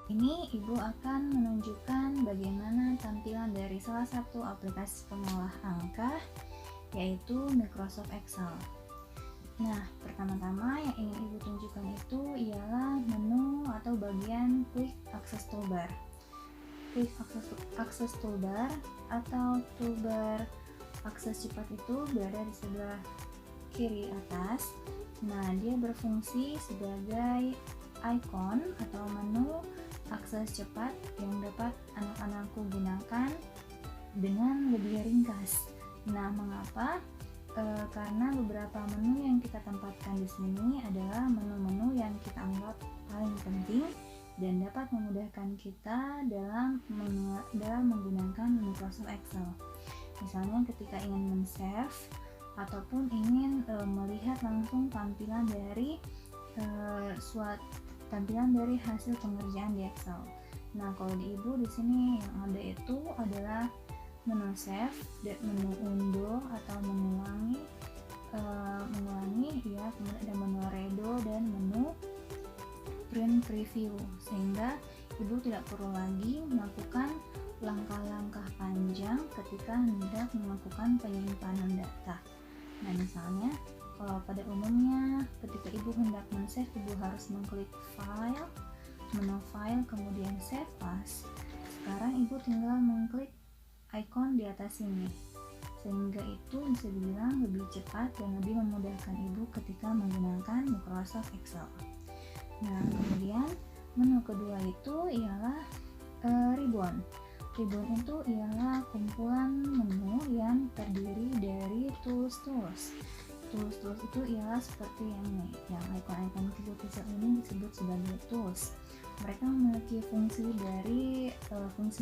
Ini Ibu akan menunjukkan bagaimana tampilan dari salah satu aplikasi pengolah angka, yaitu Microsoft Excel. Nah, pertama-tama yang ingin Ibu tunjukkan itu ialah menu atau bagian Quick Access Toolbar. Quick Access Toolbar atau toolbar akses cepat itu berada di sebelah kiri atas. Nah, dia berfungsi sebagai icon atau menu akses cepat yang dapat anak-anakku gunakan dengan lebih ringkas. Nah, mengapa? Karena beberapa menu yang kita tempatkan di sini adalah menu-menu yang kita anggap paling penting dan dapat memudahkan kita dalam menggunakan Microsoft Excel. Misalnya ketika ingin men-save ataupun ingin melihat langsung tampilan dari hasil pengerjaan di Excel. Nah, kalau di Ibu di sini yang ada itu adalah menu save, menu undo atau mengulangi, ya, kemudian ada menu redo dan menu print preview, sehingga Ibu tidak perlu lagi melakukan langkah-langkah panjang ketika hendak melakukan penyimpanan data. Nah, misalnya kalau pada umumnya ketika Ibu hendak men-save, Ibu harus mengklik file, menu file, kemudian save as. Sekarang Ibu tinggal mengklik icon di atas sini, sehingga itu bisa dibilang lebih cepat dan lebih memudahkan Ibu ketika menggunakan Microsoft Excel. Nah, kemudian menu kedua itu ialah ribbon. Ribbon itu ialah kumpulan menu yang terdiri dari tools. Tools itu ialah seperti yang icon-icon kecil ini disebut sebagai tools. Mereka memiliki fungsi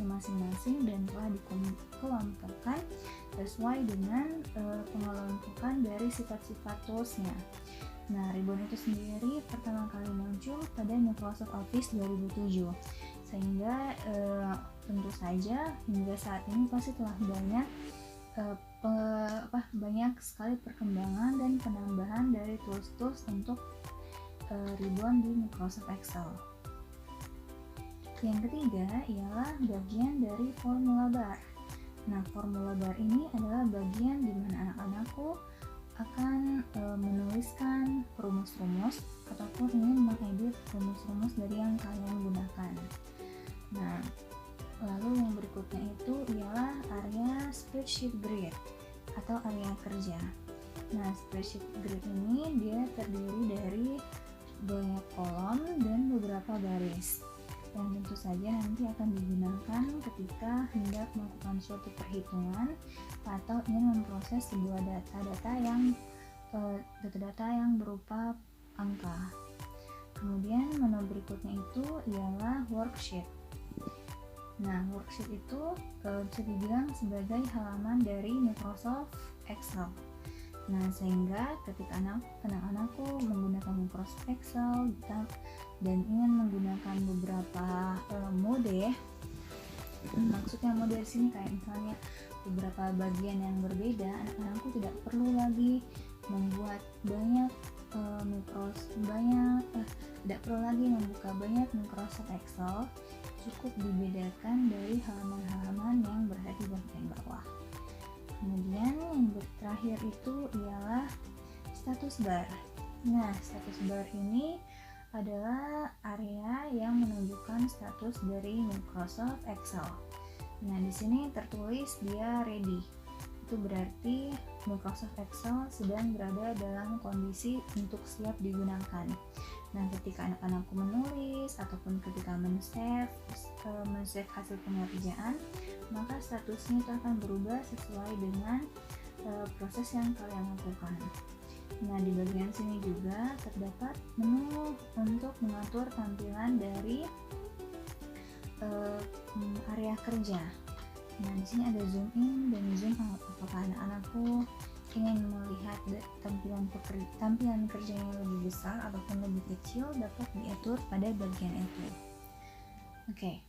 masing-masing dan telah dikelompokkan sesuai dengan pengelompokan dari sifat-sifat toolsnya. Nah, ribbon itu sendiri pertama kali muncul pada Microsoft Office 2007, sehingga tentu saja hingga saat ini pasti telah banyak sekali perkembangan dan penambahan dari tools untuk ribbon di Microsoft Excel. Yang ketiga ialah bagian dari formula bar. Nah, formula bar ini adalah bagian di mana anak-anakku akan menuliskan rumus-rumus ataupun ingin mengedit rumus-rumus dari yang kalian gunakan. Nah, lalu yang berikutnya itu ialah area spreadsheet grid atau area kerja. Nah, spreadsheet grid ini dia terdiri dari banyak kolom dan beberapa baris yang tentu saja nanti akan digunakan ketika hendak melakukan suatu perhitungan atau ingin memproses sebuah data-data yang berupa angka. Kemudian menu berikutnya itu ialah worksheet. Nah, worksheet itu bisa dibilang sebagai halaman dari Microsoft Excel. Nah, sehingga ketika anak-anakku menggunakan Microsoft Excel dan ingin menggunakan beberapa mode, maksudnya mode di sini kayak misalnya beberapa bagian yang berbeda, anak-anakku tidak perlu lagi membuat tidak perlu lagi membuka banyak Microsoft Excel, cukup dibedakan dari halaman-halaman yang berada di bagian bawah. Kemudian yang terakhir itu ialah status bar. Nah, status bar ini adalah area yang menunjukkan status dari Microsoft Excel. Nah, di sini tertulis dia ready. Itu berarti Microsoft Excel sedang berada dalam kondisi untuk siap digunakan. Nah, ketika anak-anakku menulis ataupun ketika men-save hasil pengerjaan, maka statusnya itu akan berubah sesuai dengan proses yang kalian lakukan. Nah, di bagian sini juga terdapat menu untuk mengatur tampilan dari area kerja. Nah, di sini ada zoom in dan zoom out. Apakah anak-anakku ingin melihat tampilan kerjanya lebih besar ataupun lebih kecil, dapat diatur pada bagian itu. Oke.